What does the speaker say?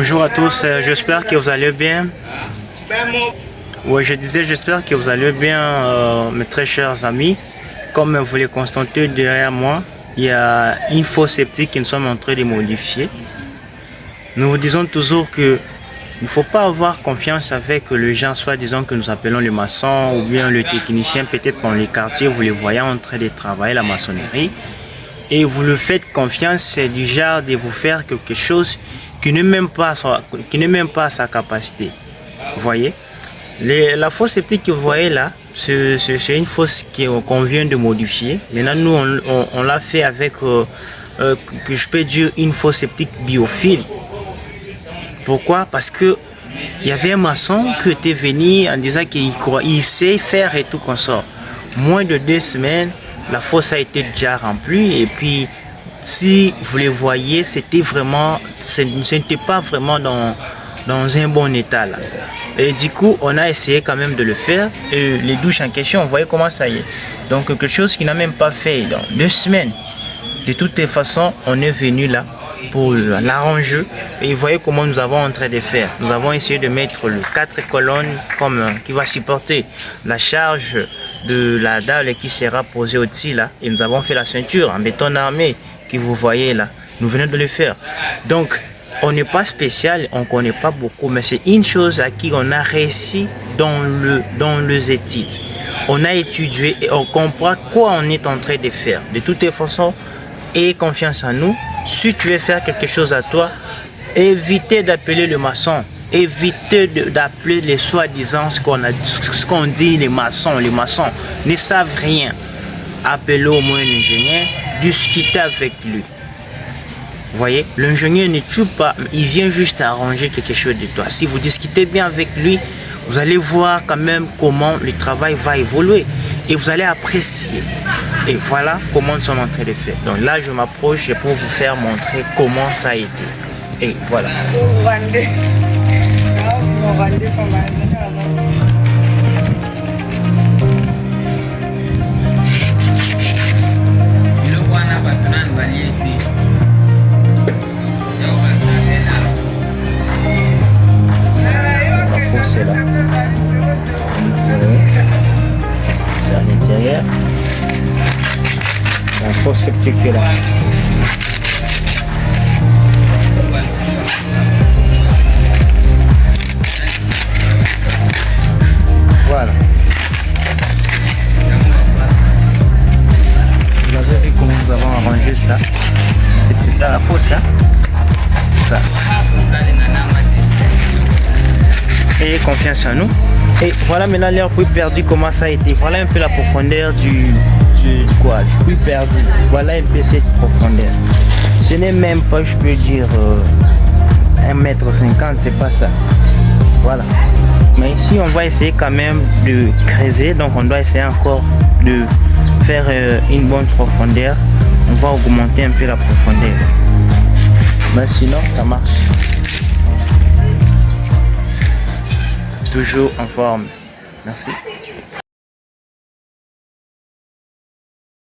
Bonjour à tous, j'espère que vous allez bien. Oui, je disais, j'espère que vous allez bien, mes très chers amis. Comme vous les constatez derrière moi, il y a une fosse septique que nous sommes en train de modifier. Nous vous disons toujours que il ne faut pas avoir confiance avec les gens, soit disant que nous appelons les maçons ou bien le technicien, peut-être dans les quartiers, vous les voyez en train de travailler la maçonnerie. Et vous le faites confiance, c'est du genre de vous faire quelque chose qui n'est même pas à sa capacité. Vous voyez, la fosse septique que vous voyez là, c'est une fosse qu'on vient de modifier. Maintenant, nous, on l'a fait avec, que je peux dire, une fosse septique biophile. Pourquoi? Parce que il y avait un maçon qui était venu en disant qu'il sait faire et tout qu'on sort. Moins de 2 semaines, la fosse a été déjà remplie et puis si vous les voyez, c'était vraiment, ce n'était pas vraiment dans un bon état là. Et du coup, on a essayé quand même de le faire. Et les douches en question, vous voyez comment ça y est. Donc quelque chose qui n'a même pas fait dans 2 semaines. De toutes les façons, on est venu là pour l'arranger et vous voyez comment nous avons en train de faire. Nous avons essayé de mettre le 4 colonnes comme qui va supporter la charge de la dalle qui sera posée au-dessus là, et nous avons fait la ceinture en béton armé que vous voyez là. Nous venons de le faire. Donc on n'est pas spécial, on ne connaît pas beaucoup, mais c'est une chose à qui on a réussi dans les études. On a étudié et on comprend quoi on est en train de faire. De toutes les façons, aie confiance en nous. Si tu veux faire quelque chose à toi, évitez d'appeler le maçon. Évitez d'appeler les soi-disant ce qu'on dit les maçons. Les maçons ne savent rien. Appelez au moins l'ingénieur, discutez avec lui. Vous voyez, l'ingénieur ne tue pas, il vient juste arranger quelque chose de toi. Si vous discutez bien avec lui, vous allez voir quand même comment le travail va évoluer. Et vous allez apprécier. Et voilà comment nous sommes en train de faire. Donc là, je m'approche pour vous faire montrer comment ça a été. Et voilà. La fosse est là. C'est à l'intérieur. La fosse septique est là. Voilà. Vous avez vu comment nous avons arrangé ça. Et c'est ça la fosse, hein? C'est ça. Ayez confiance en nous. Et voilà maintenant l'air plus perdu, comment ça a été. Voilà un peu la profondeur du puits perdu. Voilà un peu cette profondeur. Ce n'est même pas, je peux dire, 1,50 m, c'est pas ça. Voilà. Mais ici, on va essayer quand même de creuser. Donc, on doit essayer encore de faire une bonne profondeur. On va augmenter un peu la profondeur. Mais sinon, ça marche. Toujours en forme. Merci.